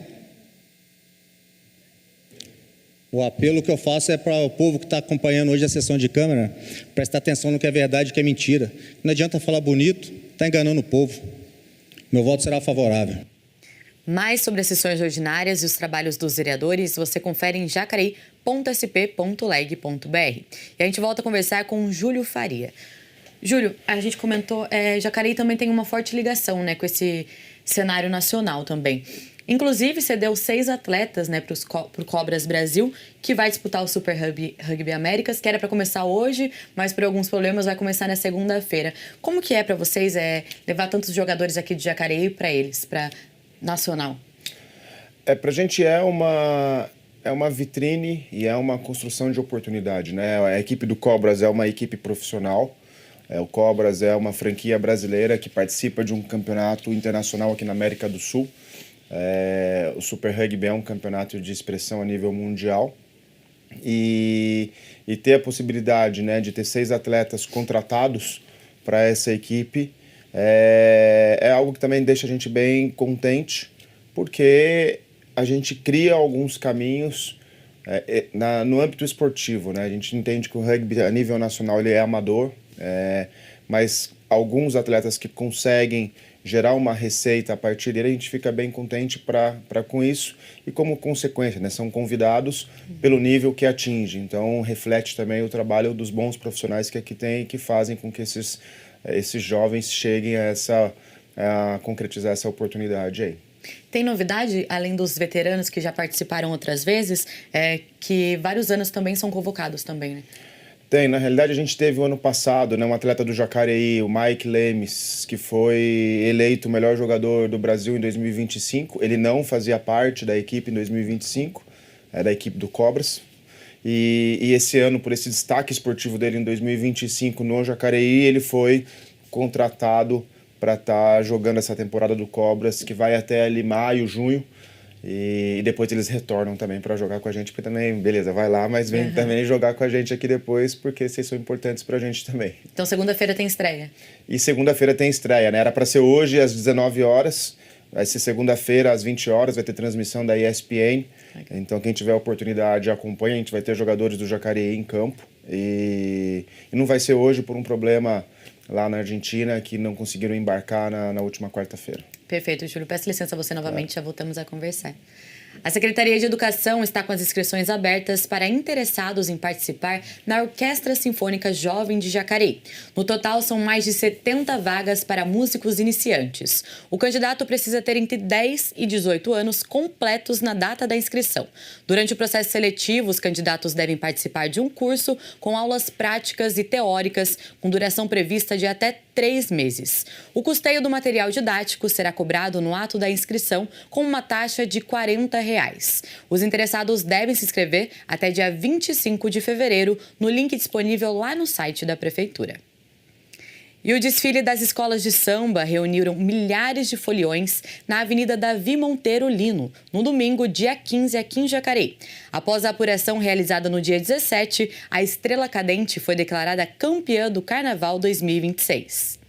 O apelo que eu faço é para o povo que está acompanhando hoje a sessão de Câmara prestar atenção no que é verdade e que é mentira. Não adianta falar bonito, está enganando o povo. Meu voto será favorável. Mais sobre as sessões ordinárias e os trabalhos dos vereadores, você confere em jacareí.sp.leg.br. E a gente volta a conversar com o Júlio Faria. Júlio, a gente comentou, Jacareí também tem uma forte ligação, né, com esse cenário nacional também. Inclusive, você deu 6 atletas, né, para o Cobras Brasil, que vai disputar o Super Rugby Américas, que era para começar hoje, mas por alguns problemas vai começar na segunda-feira. Como que é para vocês levar tantos jogadores aqui de Jacareí para eles, para nacional? Para a gente é uma vitrine e é uma construção de oportunidade, né? A equipe do Cobras é uma equipe profissional. O Cobras é uma franquia brasileira que participa de um campeonato internacional aqui na América do Sul. O Super Rugby é um campeonato de expressão a nível mundial. E ter a possibilidade, né, de ter 6 atletas contratados para essa equipe é algo que também deixa a gente bem contente, porque a gente cria alguns caminhos no âmbito esportivo, né? A gente entende que o rugby a nível nacional ele é amador, mas alguns atletas que conseguem gerar uma receita a partir dele, a gente fica bem contente com isso e como consequência, né? São convidados pelo nível que atinge, então reflete também o trabalho dos bons profissionais que aqui tem e que fazem com que esses jovens cheguem a concretizar essa oportunidade aí. Tem novidade, além dos veteranos que já participaram outras vezes, que vários anos também são convocados também, né? Tem, na realidade a gente teve o ano passado, né, um atleta do Jacareí, o Mike Lemes, que foi eleito o melhor jogador do Brasil em 2025. Ele não fazia parte da equipe em 2025, da equipe do Cobras. E esse ano, por esse destaque esportivo dele em 2025 no Jacareí, ele foi contratado para estar jogando essa temporada do Cobras, que vai até ali maio, junho. E depois eles retornam também para jogar com a gente, porque também, beleza, vai lá, mas vem também jogar com a gente aqui depois, porque vocês são importantes para a gente também. Então, segunda-feira tem estreia? E segunda-feira tem estreia, né? Era para ser hoje às 19 horas, vai ser segunda-feira às 20 horas, vai ter transmissão da ESPN. Então, quem tiver a oportunidade, acompanha, a gente vai ter jogadores do Jacareí em campo. E não vai ser hoje por um problema lá na Argentina, que não conseguiram embarcar na última quarta-feira. Perfeito, Júlio. Peço licença a você novamente, já voltamos a conversar. A Secretaria de Educação está com as inscrições abertas para interessados em participar na Orquestra Sinfônica Jovem de Jacareí. No total, são mais de 70 vagas para músicos iniciantes. O candidato precisa ter entre 10 e 18 anos completos na data da inscrição. Durante o processo seletivo, os candidatos devem participar de um curso com aulas práticas e teóricas, com duração prevista de até 3 meses. O custeio do material didático será cobrado no ato da inscrição com uma taxa de R$ 40. Os interessados devem se inscrever até dia 25 de fevereiro no link disponível lá no site da Prefeitura. E o desfile das escolas de samba reuniram milhares de foliões na Avenida Davi Monteiro Lino, no domingo, dia 15, aqui em Jacareí. Após a apuração realizada no dia 17, a Estrela Cadente foi declarada campeã do Carnaval 2026.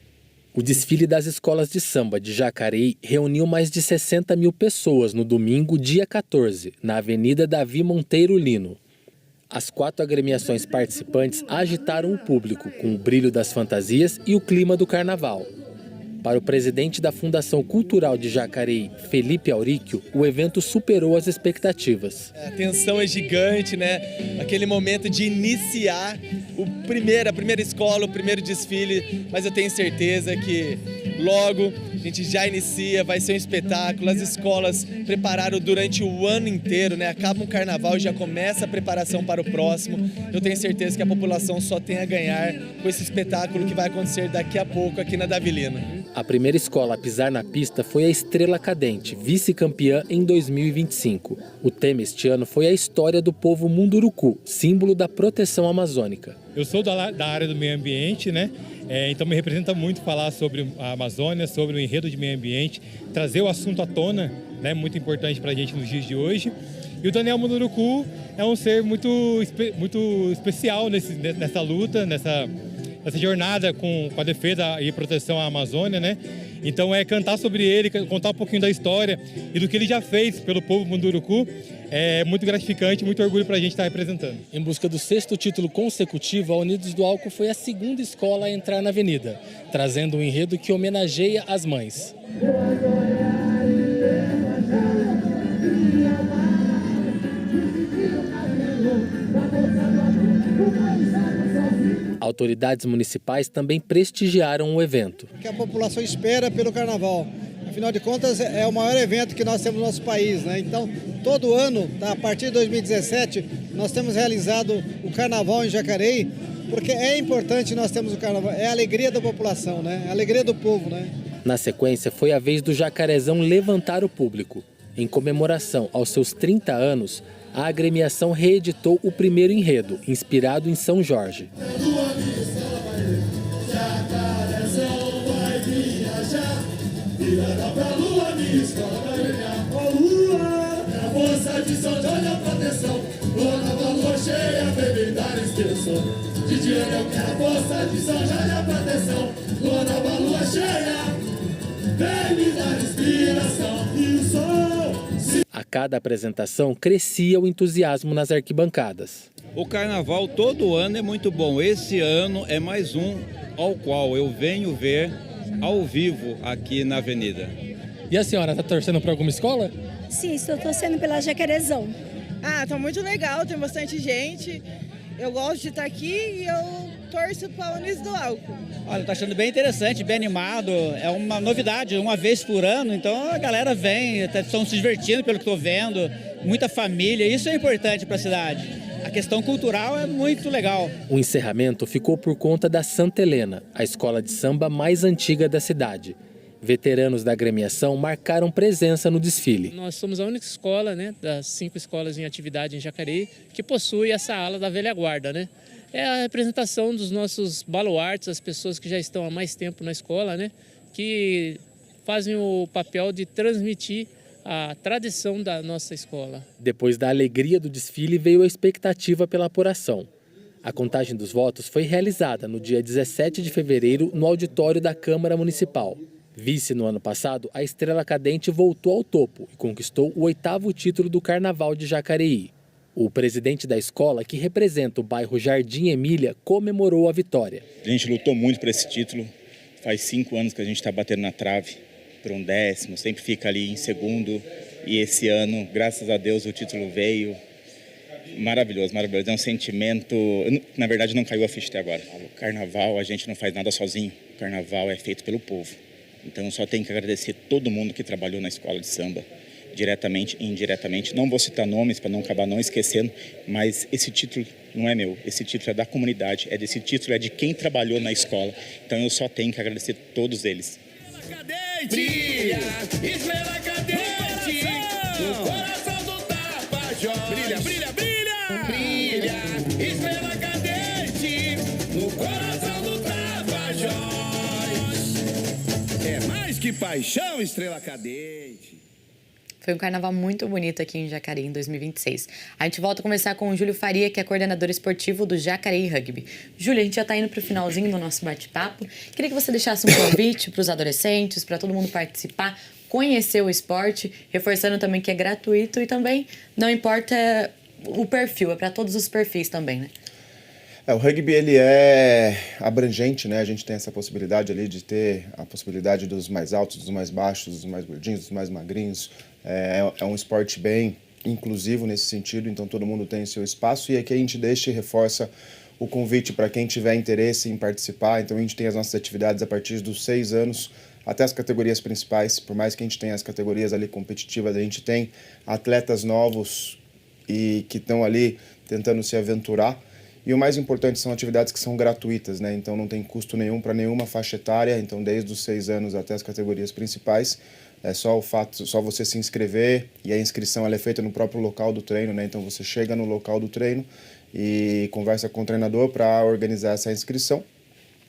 O desfile das escolas de samba de Jacareí reuniu mais de 60 mil pessoas no domingo, dia 14, na Avenida Davi Monteiro Lino. As 4 agremiações participantes agitaram o público com o brilho das fantasias e o clima do carnaval. Para o presidente da Fundação Cultural de Jacareí, Felipe Auríquio, o evento superou as expectativas. A tensão é gigante, né? Aquele momento de iniciar a primeira escola, o primeiro desfile, mas eu tenho certeza que logo a gente já inicia, vai ser um espetáculo. As escolas prepararam durante o ano inteiro, né? Acaba um carnaval e já começa a preparação para o próximo. Eu tenho certeza que a população só tem a ganhar com esse espetáculo que vai acontecer daqui a pouco aqui na Davilina. A primeira escola a pisar na pista foi a Estrela Cadente, vice-campeã em 2025. O tema este ano foi a história do povo Munduruku, símbolo da proteção amazônica. Eu sou da área do meio ambiente, né? Então me representa muito falar sobre a Amazônia, sobre o enredo de meio ambiente, trazer o assunto à tona, né? Muito importante para a gente nos dias de hoje. E o Daniel Munduruku é um ser muito especial nessa luta, nessa jornada com a defesa e proteção à Amazônia, né? Então cantar sobre ele, contar um pouquinho da história e do que ele já fez pelo povo Munduruku é muito gratificante, muito orgulho para a gente estar representando. Em busca do 6º título consecutivo, a Unidos do Álcool foi a 2ª escola a entrar na avenida, trazendo um enredo que homenageia as mães. Autoridades municipais também prestigiaram o evento. O que a população espera pelo carnaval. Afinal de contas, é o maior evento que nós temos no nosso país, né? Então, todo ano, a partir de 2017, nós temos realizado o carnaval em Jacareí, porque é importante nós termos o carnaval, é a alegria da população, né? É a alegria do povo, né? Na sequência, foi a vez do Jacarezão levantar o público. Em comemoração aos seus 30 anos, a agremiação reeditou o primeiro enredo, inspirado em São Jorge. A cada apresentação, crescia o entusiasmo nas arquibancadas. O carnaval todo ano é muito bom. Esse ano é mais um ao qual eu venho ver ao vivo aqui na Avenida. E a senhora, está torcendo para alguma escola? Sim, estou torcendo pela Jacarezão. Tá muito legal, tem bastante gente. Eu gosto de estar aqui e eu torço para a Unidos do Álcool. Olha, estou achando bem interessante, bem animado. É uma novidade, uma vez por ano. Então a galera vem, estão se divertindo pelo que estou vendo. Muita família, isso é importante para a cidade. A questão cultural é muito legal. O encerramento ficou por conta da Santa Helena, a escola de samba mais antiga da cidade. Veteranos da agremiação marcaram presença no desfile. Nós somos a única escola, né, das 5 escolas em atividade em Jacareí, que possui essa ala da velha guarda, né? É a representação dos nossos baluartes, as pessoas que já estão há mais tempo na escola, né, que fazem o papel de transmitir a tradição da nossa escola. Depois da alegria do desfile, veio a expectativa pela apuração. A contagem dos votos foi realizada no dia 17 de fevereiro no auditório da Câmara Municipal. Vice no ano passado, a Estrela Cadente voltou ao topo e conquistou o 8º título do Carnaval de Jacareí. O presidente da escola, que representa o bairro Jardim Emília, comemorou a vitória. A gente lutou muito por esse título. Faz 5 anos que a gente está batendo na trave por um 10º, sempre fica ali em segundo. E esse ano, graças a Deus, o título veio. Maravilhoso, maravilhoso. É um sentimento... Na verdade, não caiu a ficha até agora. O carnaval, a gente não faz nada sozinho. O carnaval é feito pelo povo. Então, eu só tenho que agradecer todo mundo que trabalhou na escola de samba, diretamente e indiretamente. Não vou citar nomes para não acabar não esquecendo, mas esse título não é meu. Esse título é da comunidade, esse título é de quem trabalhou na escola. Então, eu só tenho que agradecer todos eles. Brilha, estrela cadente, no coração do Tapajós. Brilha, brilha, brilha, brilha, estrela cadente, no coração do Tapajós. É mais que paixão, estrela cadente. Foi um carnaval muito bonito aqui em Jacareí em 2026. A gente volta a conversar com o Júlio Faria, que é coordenador esportivo do Jacareí Rugby. Júlio, a gente já está indo para o finalzinho do nosso bate-papo. Queria que você deixasse um convite para os adolescentes, para todo mundo participar, conhecer o esporte, reforçando também que é gratuito e também não importa o perfil, é para todos os perfis também, né? O rugby, ele é abrangente, né? A gente tem essa possibilidade ali de ter a possibilidade dos mais altos, dos mais baixos, dos mais gordinhos, dos mais magrinhos. É um esporte bem inclusivo nesse sentido, então todo mundo tem seu espaço. E aqui a gente deixa e reforça o convite para quem tiver interesse em participar. Então a gente tem as nossas atividades a partir dos 6 anos até as categorias principais. Por mais que a gente tenha as categorias ali competitivas, a gente tem atletas novos e que estão ali tentando se aventurar. E o mais importante são atividades que são gratuitas, né? Então não tem custo nenhum para nenhuma faixa etária, então desde os 6 anos até as categorias principais. É só você se inscrever, e a inscrição ela é feita no próprio local do treino, né? Então você chega no local do treino e conversa com o treinador para organizar essa inscrição.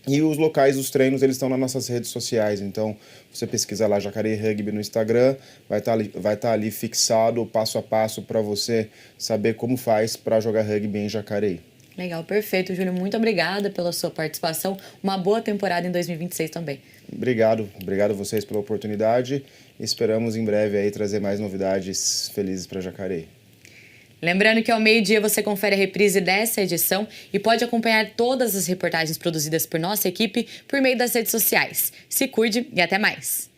E os locais dos treinos, eles estão nas nossas redes sociais, então você pesquisa lá Jacareí Rugby no Instagram, vai estar ali fixado passo a passo para você saber como faz para jogar rugby em Jacareí. Legal, perfeito, Júlio. Muito obrigada pela sua participação. Uma boa temporada em 2026 também. Obrigado a vocês pela oportunidade. Esperamos em breve aí trazer mais novidades felizes para Jacareí. Lembrando que ao meio-dia você confere a reprise dessa edição e pode acompanhar todas as reportagens produzidas por nossa equipe por meio das redes sociais. Se cuide e até mais!